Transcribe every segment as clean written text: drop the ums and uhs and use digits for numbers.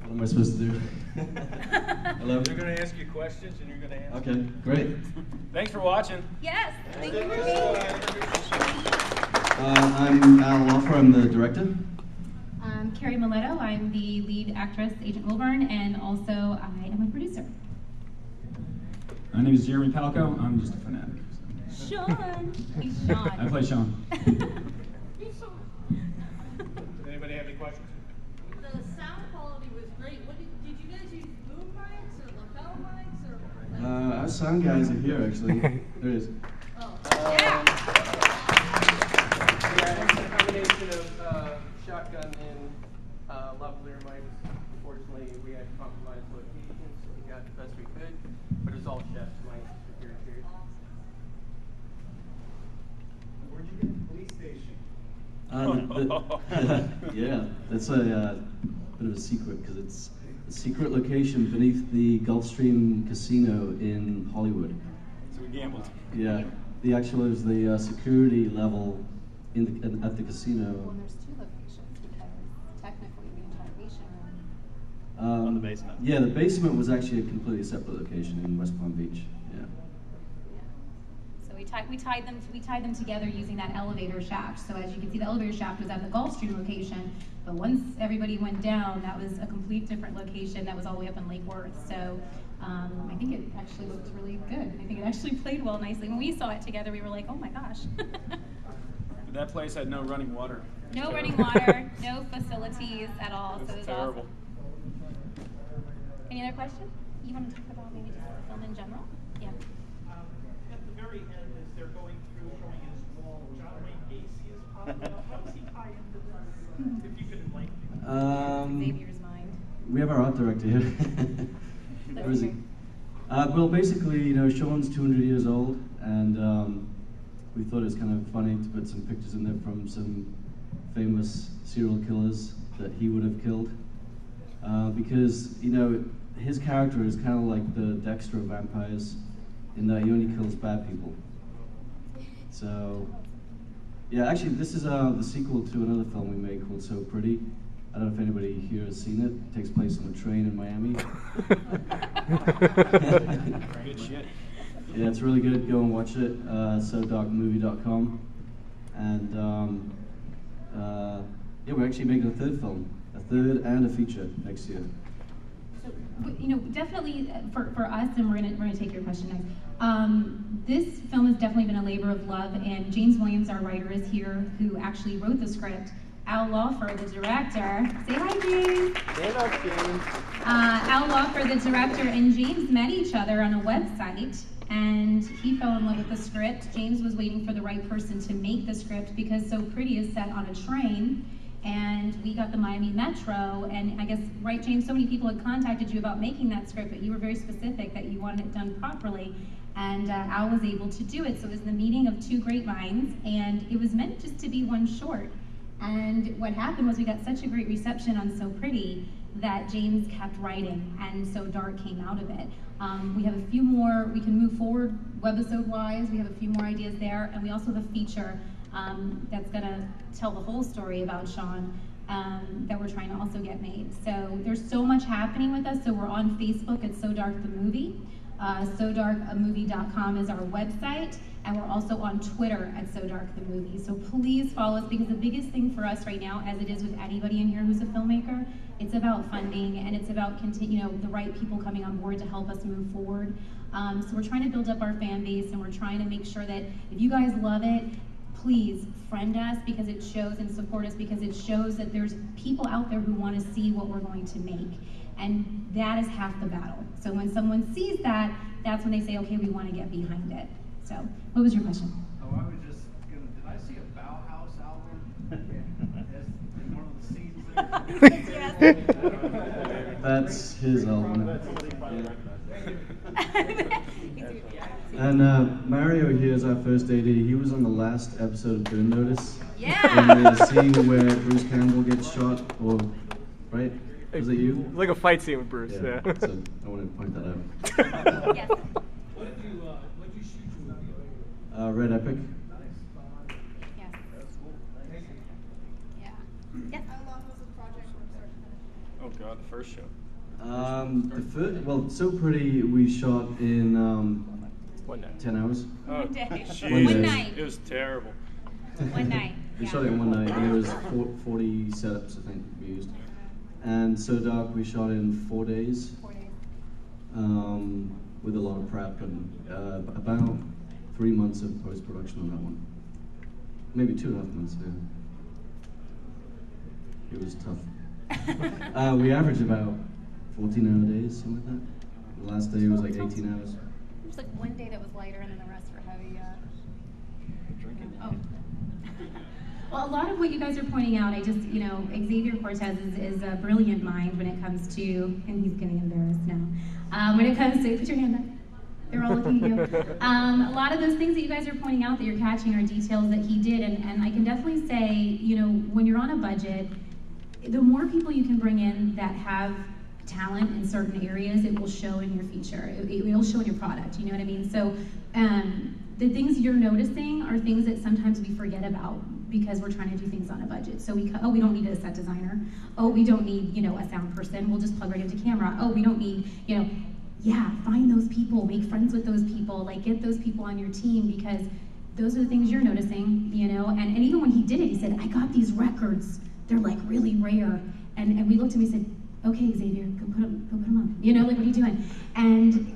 What am I supposed to do? Hello? They're going to ask you questions and you're going to answer. Okay, great. Thanks for watching. Yes, thank you for being here. I'm Al Loffer, I'm the director. Carrie Miletto, I'm the lead actress, Agent Wilburn, and also I am a producer. My name is Jeremy Palco. I'm just a fanatic. Sean. He's Sean. I play Sean. Anybody have any questions? The sound quality was great. What did you guys use boom mics or lapel mics or? Our sound guys are here, actually. There it is. Oh. Yeah. Yeah, it's a combination of shotgun and lavalier mics. Unfortunately, we had compromised locations, so we got the best we could, but it was all chef's mics here. Where'd you get the police station? Yeah, that's a bit of a secret because it's a secret location beneath the Gulfstream Casino in Hollywood. So we gambled. Yeah, the actual is the security level at the casino. Well, there's two locations because technically the entire basement On the basement. Yeah, the basement was actually a completely separate location in West Palm Beach. Yeah. So we tied them together using that elevator shaft. So as you can see, the elevator shaft was at the Gulfstream location, but once everybody went down, that was a complete different location that was all the way up in Lake Worth. So I think it actually looked really good. I think it actually played well nicely. When we saw it together, we were like, oh my gosh. That place had no running water. No running water, no facilities at all. So it was terrible. awesome. Any other questions? You want to talk about maybe just the film in general? Yeah. At the very end, as they're going through showing his wall, John Wayne Gacy is popping up. How does he tie into this? If you could enlighten me. Xavier's mind. We have our art director here. Where is he? Well, basically, you know, Sean's 200 years old, and we thought it was kind of funny to put some pictures in there from some famous serial killers that he would have killed. Because, you know, his character is kind of like the Dexter of vampires in that he only kills bad people. So, yeah, actually, this is the sequel to another film we made called So Pretty. I don't know if anybody here has seen it. It takes place on a train in Miami. Good shit. Yeah, it's really good. Go and watch it. SoDarkMovie.com. And yeah, we're actually making a third film, a third and a feature next year. So, you know, definitely for us, and we're gonna take your question next. This film has definitely been a labor of love, and James Williams, our writer, is here, who actually wrote the script. Al Loffer, the director. Say hi, James. Stand up, James. Al Loffer, the director, and James met each other on a website, and he fell in love with the script. James was waiting for the right person to make the script because So Pretty is set on a train, and we got the Miami Metro, and I guess, right, James, so many people had contacted you about making that script, but you were very specific that you wanted it done properly, and Al was able to do it. So it was the meeting of two great minds, and it was meant just to be one short. And what happened was we got such a great reception on So Pretty that James kept writing, and So Dark came out of it. We have a few more, we can move forward webisode-wise, we have a few more ideas there, and we also have a feature that's gonna tell the whole story about Sean that we're trying to also get made. So there's so much happening with us, so we're on Facebook at So Dark the Movie. SoDarkMovie.com is our website, and we're also on Twitter at So Dark the Movie. So please follow us, because the biggest thing for us right now, as it is with anybody in here who's a filmmaker, it's about funding, and it's about the right people coming on board to help us move forward. So we're trying to build up our fan base, and we're trying to make sure that if you guys love it, please friend us, because it shows, and support us, because it shows that there's people out there who want to see what we're going to make. And that is half the battle. So when someone sees that, that's when they say, okay, we want to get behind it. So, what was your question? Oh, I was just gonna, did I see a Bauhaus album? As in one of the scenes there? Yes. That's his album. Yeah. And Mario here is our first AD. He was on the last episode of Burn Notice. Yeah. In the scene where Bruce Campbell gets shot, or, right? Was it you? Like a fight scene with Bruce, Yeah. yeah. So I wanted to point that out. Yes. What did you shoot your movie on? Red Epic. Yes. Yeah. Yes. How long was the project from start to finish? Oh God, the first show. Well, So Pretty we shot in 10 hours. Oh, One day. jeez. One night. It was terrible. One night. We yeah. shot it in one night, and there was 40 setups, I think, we used. And So Dark we shot in 4 days, 4 days. with a lot of prep and about 3 months of post-production on that one. Maybe 2.5 months, yeah. It was tough. We averaged about 14-hour days, something like that. The last day was like 18 hours. There's like one day that was lighter and then the rest were heavy. Drinking. Oh. Well, a lot of what you guys are pointing out, Xavier Cortez is a brilliant mind when it comes to, and he's getting embarrassed now, when it comes to, put your hand up. They're all looking at you. A lot of those things that you guys are pointing out that you're catching are details that he did, and I can definitely say, when you're on a budget, the more people you can bring in that have talent in certain areas, it will show in your feature. It will show in your product, you know what I mean? So the things you're noticing are things that sometimes we forget about because we're trying to do things on a budget. So we don't need a set designer. Oh, we don't need, a sound person. We'll just plug right into camera. Oh, we don't need, find those people, make friends with those people, like get those people on your team because those are the things you're noticing, and even when he did it, he said, I got these records. They're like really rare. And we looked at him and said, okay, Xavier, go put them up. What are you doing? And,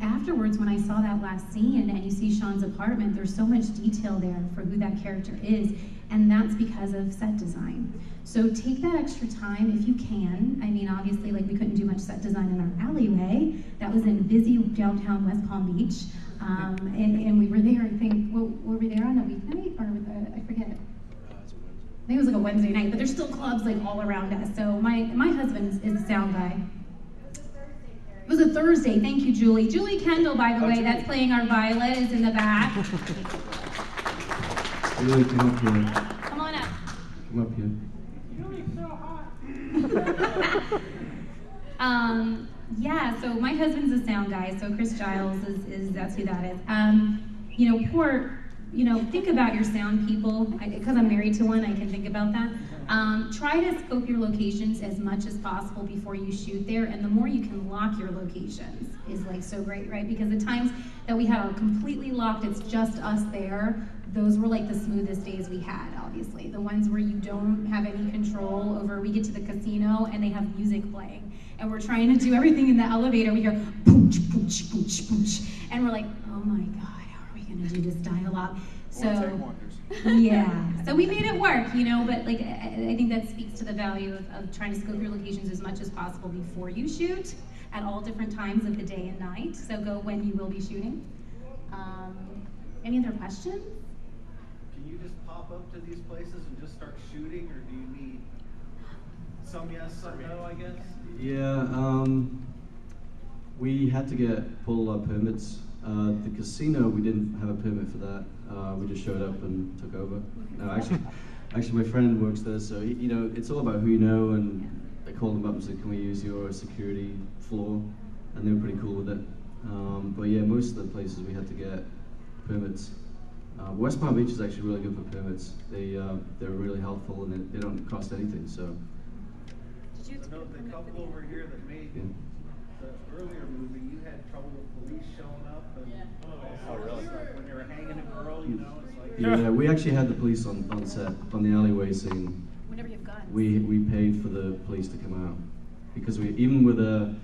afterwards, when I saw that last scene and you see Sean's apartment, there's so much detail there for who that character is. And that's because of set design. So take that extra time if you can. I mean, obviously, we couldn't do much set design in our alleyway. That was in busy downtown West Palm Beach. And we were there, I think, were we there on a weeknight? Or I forget. I think it was like a Wednesday night, but there's still clubs all around us. So my husband is a sound guy. It was a Thursday. Thank you, Julie. Julie Kendall, by the way, that's playing our viola, is in the back. Julie, come up here. Come on up. Come up here. Yeah, so my husband's a sound guy, so Chris Giles is that's who that is. Think about your sound people. Because I'm married to one, I can think about that. Try to scope your locations as much as possible before you shoot there, and the more you can lock your locations is so great, right? Because the times that we had are completely locked, it's just us there, those were the smoothest days we had, obviously. The ones where you don't have any control over, we get to the casino and they have music playing, and we're trying to do everything in the elevator, we hear pooch, pooch, pooch, pooch, and we're like, oh my God, how are we gonna do this dialogue? So, yeah, so we made it work, but I think that speaks to the value of trying to scope your locations as much as possible before you shoot at all different times of the day and night. So go when you will be shooting. Any other questions? Can you just pop up to these places and just start shooting, or do you need some yes, some no, I guess? Yeah, we had to pull permits. The casino, we didn't have a permit for that. We just showed up and took over. No, actually, my friend works there, so it's all about who you know. And I called them up and said, "Can we use your security floor?" And they were pretty cool with it. But yeah, most of the places we had to get permits. West Palm Beach is actually really good for permits. They're really helpful and they don't cost anything. So. The couple over here that made the earlier movie, you had trouble with police showing up. And Oh, really? when they were hanging a girl, it's like. Yeah, we actually had the police on set, on the alleyway scene. Whenever you have guns. We paid for the police to come out. Because even with the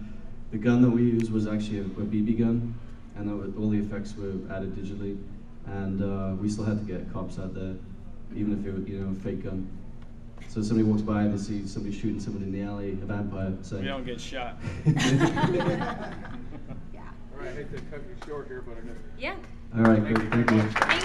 gun that we used was actually a BB gun, and all the effects were added digitally. And we still had to get cops out there, even if it was a fake gun. So somebody walks by and they see somebody shooting somebody in the alley, a vampire, saying, We don't get shot. Yeah. All right, I hate to cut you short here, but I guess. Yeah. All right, good, thank you. Thank